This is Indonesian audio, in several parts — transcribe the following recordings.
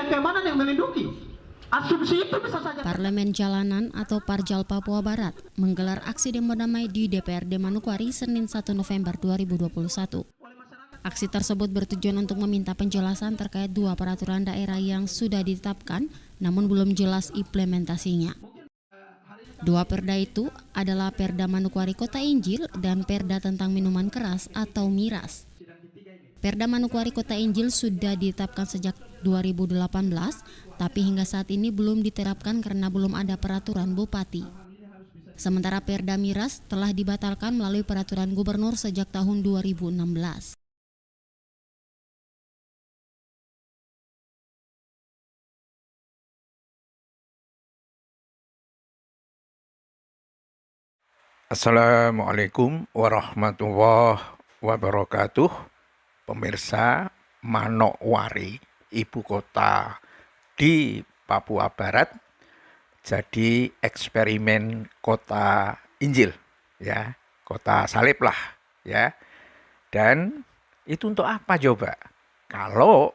Keamanan yang melindungi. Asumsi itu bisa saja. Parlemen Jalanan atau Parjal Papua Barat menggelar aksi demo damai di DPRD Manokwari Senin 1 November 2021. Aksi tersebut bertujuan untuk meminta penjelasan terkait dua peraturan daerah yang sudah ditetapkan namun belum jelas implementasinya. Dua perda itu adalah Perda Manokwari Kota Injil dan Perda tentang minuman keras atau miras. Perda Manokwari Kota Injil sudah ditetapkan sejak 2018, tapi hingga saat ini belum diterapkan karena belum ada peraturan bupati. Sementara Perda miras telah dibatalkan melalui peraturan gubernur sejak tahun 2016. Assalamualaikum warahmatullahi wabarakatuh. Pemirsa, Manokwari, ibu kota di Papua Barat, jadi eksperimen kota Injil, ya, kota salib lah, ya. Dan itu untuk apa coba? Kalau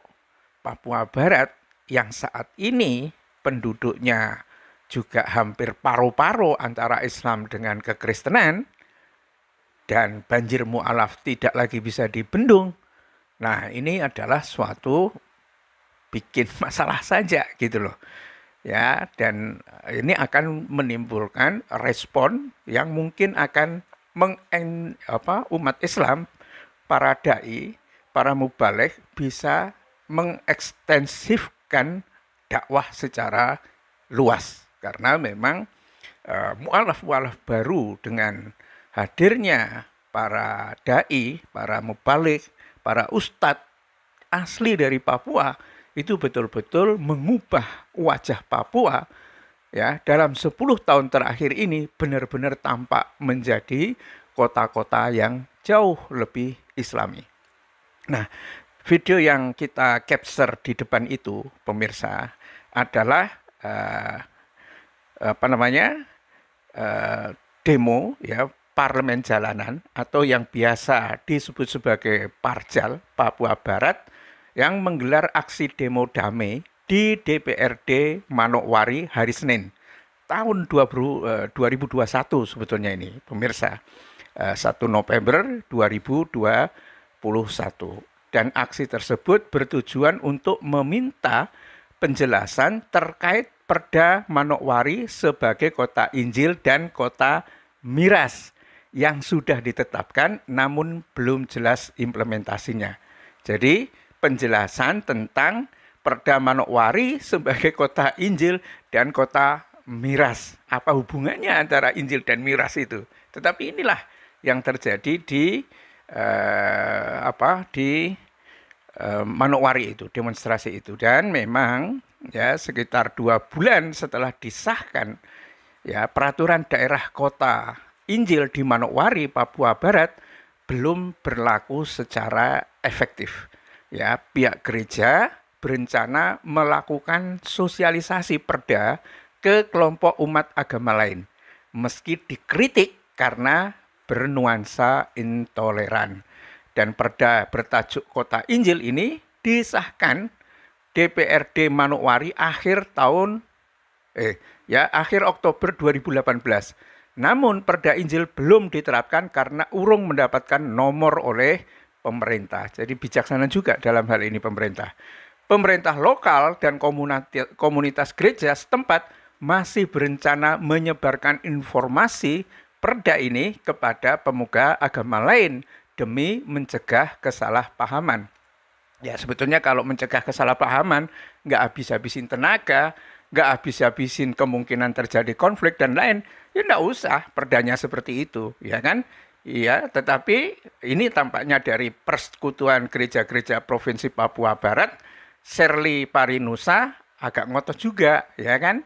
Papua Barat yang saat ini penduduknya juga hampir paruh-paruh antara Islam dengan kekristenan, dan banjir mu'alaf tidak lagi bisa dibendung. Nah, ini adalah suatu bikin masalah saja gitu loh. Ya, dan ini akan menimbulkan respon yang mungkin akan umat Islam, para dai, para mubaligh bisa mengekstensifkan dakwah secara luas. Karena memang mu'alaf-mu'alaf baru dengan hadirnya para dai, para mubaligh, para ustadz asli dari Papua itu betul-betul mengubah wajah Papua, ya, dalam 10 tahun terakhir ini benar-benar tampak menjadi kota-kota yang jauh lebih Islami. Nah, video yang kita capture di depan itu, pemirsa, adalah demo, ya, parlemen jalanan atau yang biasa disebut sebagai Parjal Papua Barat yang menggelar aksi demo damai di DPRD Manokwari hari Senin tahun 2021 sebetulnya ini, pemirsa, 1 November 2021. Dan aksi tersebut bertujuan untuk meminta penjelasan terkait Perda Manokwari sebagai kota Injil dan kota miras yang sudah ditetapkan namun belum jelas implementasinya. Jadi penjelasan tentang Perda Manokwari sebagai kota Injil dan kota miras. Apa hubungannya antara Injil dan miras itu? Tetapi inilah yang terjadi di Manokwari itu, demonstrasi itu. Dan memang ya sekitar 2 bulan setelah disahkan, ya, peraturan daerah kota Injil di Manokwari, Papua Barat belum berlaku secara efektif. Ya, pihak gereja berencana melakukan sosialisasi perda ke kelompok umat agama lain, meski dikritik karena bernuansa intoleran. Dan perda bertajuk Kota Injil ini disahkan DPRD Manokwari akhir Oktober 2018. Namun Perda Injil belum diterapkan karena urung mendapatkan nomor oleh pemerintah. Jadi bijaksana juga dalam hal ini pemerintah. Pemerintah lokal dan komunitas gereja setempat masih berencana menyebarkan informasi perda ini kepada pemuka agama lain demi mencegah kesalahpahaman. Ya, sebetulnya kalau mencegah kesalahpahaman nggak habis-habisin tenaga, nggak habis-habisin kemungkinan terjadi konflik dan lain, ya nggak usah perdanya seperti itu, ya kan? Iya, tetapi ini tampaknya dari Persekutuan Gereja-Gereja Provinsi Papua Barat, Serli Parinusa agak ngotot juga, ya kan?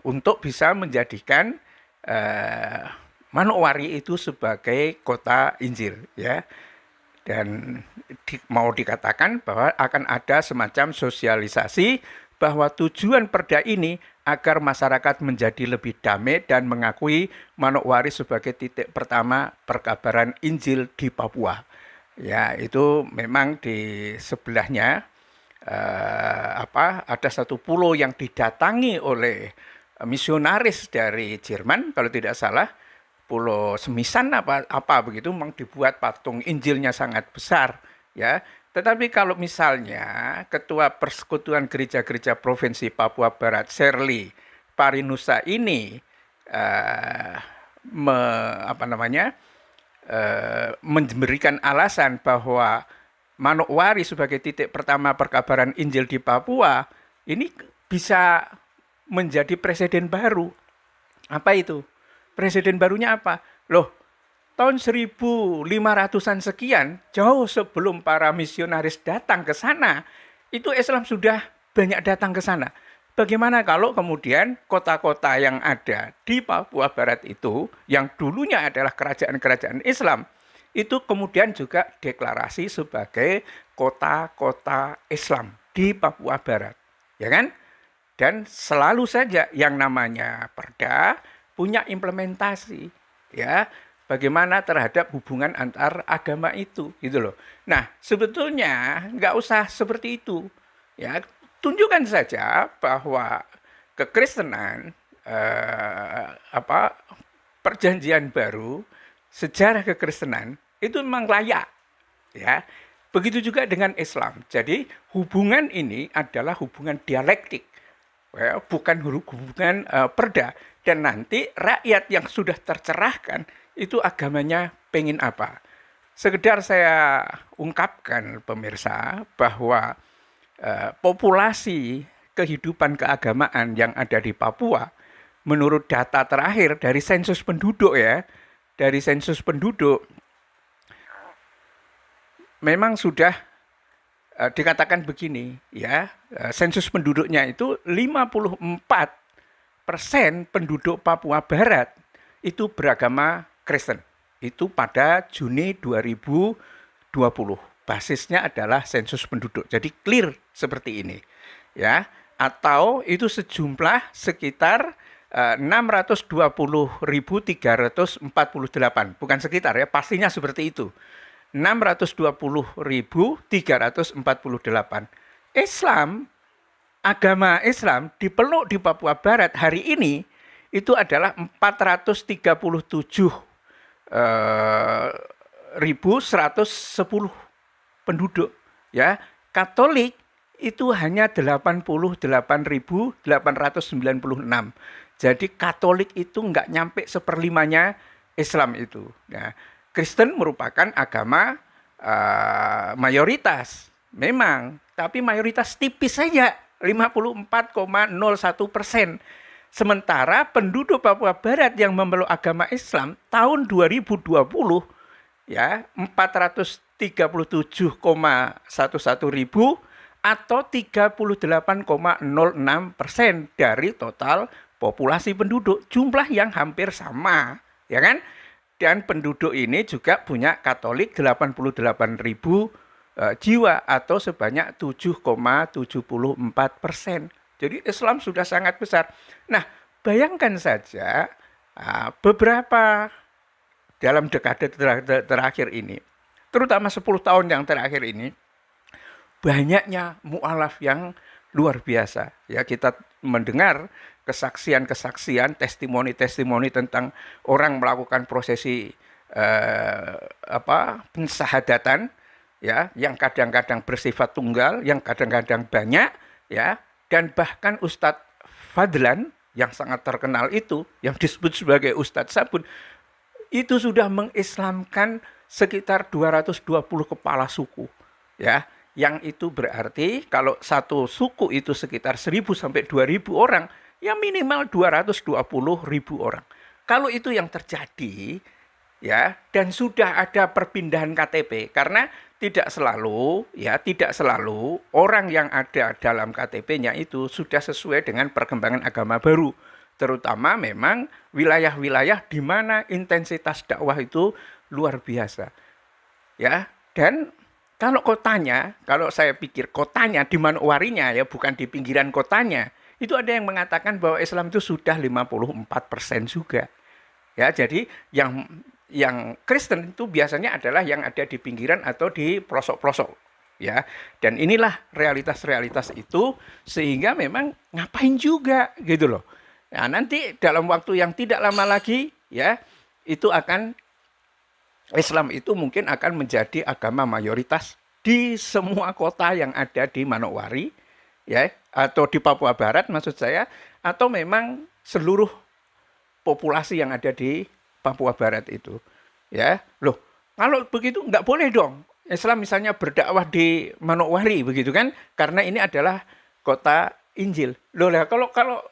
Untuk bisa menjadikan Manokwari itu sebagai kota Injil, ya. Dan mau dikatakan bahwa akan ada semacam sosialisasi bahwa tujuan perda ini agar masyarakat menjadi lebih damai dan mengakui Manokwari sebagai titik pertama perkabaran Injil di Papua. Ya, itu memang di sebelahnya ada satu pulau yang didatangi oleh misionaris dari Jerman, kalau tidak salah, Pulau Semisan apa begitu, memang dibuat patung Injilnya sangat besar, ya. Tetapi kalau misalnya Ketua Persekutuan Gereja-Gereja Provinsi Papua Barat, Shirley Parinusa ini memberikan alasan bahwa Manokwari sebagai titik pertama perkabaran Injil di Papua, ini bisa menjadi presiden baru. Apa itu? Presiden barunya apa? Loh, tahun 1500-an sekian, jauh sebelum para misionaris datang ke sana, itu Islam sudah banyak datang ke sana. Bagaimana kalau kemudian kota-kota yang ada di Papua Barat itu, yang dulunya adalah kerajaan-kerajaan Islam, itu kemudian juga deklarasi sebagai kota-kota Islam di Papua Barat, ya kan? Dan selalu saja yang namanya perda punya implementasi, ya, bagaimana terhadap hubungan antar agama itu, gitu loh. Nah, sebetulnya nggak usah seperti itu, ya. Tunjukkan saja bahwa kekristenan, perjanjian baru, sejarah kekristenan itu memang layak, ya. Begitu juga dengan Islam. Jadi hubungan ini adalah hubungan dialektik, ya, bukan hubungan perda. Dan nanti rakyat yang sudah tercerahkan itu agamanya pengen apa. Sekedar saya ungkapkan pemirsa bahwa populasi kehidupan keagamaan yang ada di Papua menurut data terakhir dari sensus penduduk, ya, dari sensus penduduk memang sudah dikatakan begini, ya, sensus penduduknya itu 54% penduduk Papua Barat itu beragama Kristen. Itu pada Juni 2020. Basisnya adalah sensus penduduk. Jadi clear seperti ini, ya. Atau itu sejumlah sekitar 620.348. Bukan sekitar, ya, pastinya seperti itu. 620.348. Islam, agama Islam dipeluk di Papua Barat hari ini itu adalah 437.110 penduduk, ya. Katolik itu hanya 88.896. Jadi Katolik itu nggak nyampe seperlimanya Islam itu. Nah, Kristen merupakan agama mayoritas, memang, tapi mayoritas tipis saja, 54,01%. Sementara penduduk Papua Barat yang memeluk agama Islam tahun 2020, ya, 437,11 ribu atau 38,06% dari total populasi penduduk, jumlah yang hampir sama, ya kan? Dan penduduk ini juga punya Katolik 88.000 jiwa atau sebanyak 7,74%. Jadi Islam sudah sangat besar. Nah, bayangkan saja beberapa dalam dekade terakhir ini, terutama 10 tahun yang terakhir ini, banyaknya mu'alaf yang luar biasa. Ya, kita mendengar kesaksian-kesaksian, testimoni-testimoni tentang orang melakukan prosesi pensahadatan, ya, yang kadang-kadang bersifat tunggal, yang kadang-kadang banyak, ya, dan bahkan Ustadz Fadlan yang sangat terkenal itu, yang disebut sebagai Ustadz Sabun, itu sudah mengislamkan sekitar 220 kepala suku, ya, yang itu berarti kalau satu suku itu sekitar 1.000 sampai 2.000 orang, ya minimal 220.000 orang. Kalau itu yang terjadi, ya, dan sudah ada perpindahan KTP, karena tidak selalu orang yang ada dalam KTP-nya itu sudah sesuai dengan perkembangan agama baru. Terutama memang wilayah-wilayah di mana intensitas dakwah itu luar biasa. Ya, dan kalau saya pikir kotanya di Manokwarinya, ya, bukan di pinggiran kotanya, itu ada yang mengatakan bahwa Islam itu sudah 54% juga. Ya, jadi yang Kristen itu biasanya adalah yang ada di pinggiran atau di pelosok-pelosok. ya. Dan inilah realitas-realitas itu, sehingga memang ngapain juga gitu loh. Nah, nanti dalam waktu yang tidak lama lagi ya, itu akan Islam itu mungkin akan menjadi agama mayoritas di semua kota yang ada di Manokwari ya, atau di Papua Barat maksud saya, atau memang seluruh populasi yang ada di Papua Barat itu. Ya, loh, kalau begitu nggak boleh dong Islam misalnya berdakwah di Manokwari begitu kan? Karena ini adalah kota Injil. Loh, kalau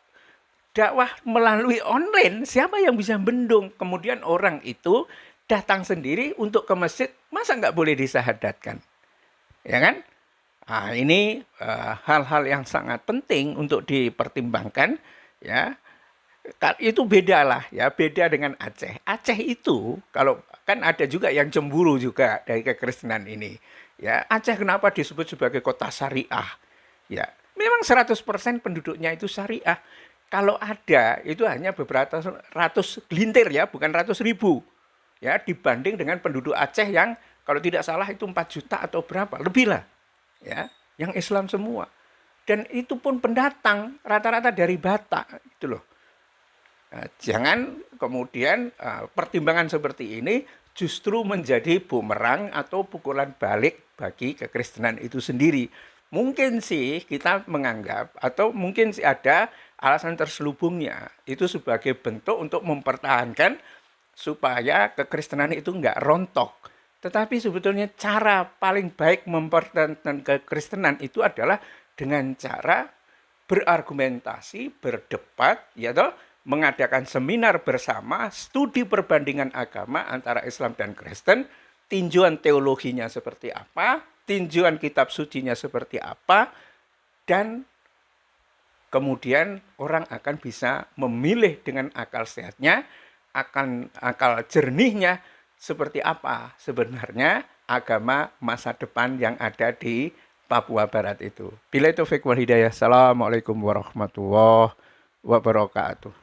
dakwah melalui online, siapa yang bisa bendung? Kemudian orang itu datang sendiri untuk ke masjid, masa nggak boleh disahadatkan? Ya kan? Nah, ini hal-hal yang sangat penting untuk dipertimbangkan ya. Itu beda lah ya, beda dengan Aceh. Aceh itu kalau kan ada juga yang cemburu juga dari kekristenan ini. Ya, Aceh kenapa disebut sebagai kota syariah? Ya, memang 100% penduduknya itu syariah. Kalau ada itu hanya beberapa ratus gelintir ya, bukan ratus ribu. Ya, dibanding dengan penduduk Aceh yang kalau tidak salah itu 4 juta atau berapa, lebih lah. Ya, yang Islam semua. Dan itu pun pendatang rata-rata dari Batak itu loh. Jangan kemudian pertimbangan seperti ini justru menjadi bumerang atau pukulan balik bagi kekristenan itu sendiri. Mungkin sih kita menganggap atau mungkin sih ada alasan terselubungnya itu sebagai bentuk untuk mempertahankan supaya kekristenan itu enggak rontok. Tetapi sebetulnya cara paling baik mempertahankan kekristenan itu adalah dengan cara berargumentasi, berdebat, ya toh, mengadakan seminar bersama, studi perbandingan agama antara Islam dan Kristen, tinjauan teologinya seperti apa, tinjauan kitab sucinya seperti apa, dan kemudian orang akan bisa memilih dengan akal sehatnya, akal jernihnya, seperti apa sebenarnya agama masa depan yang ada di Papua Barat itu. Billahi taufiq wal hidayah. Assalamualaikum warahmatullahi wabarakatuh.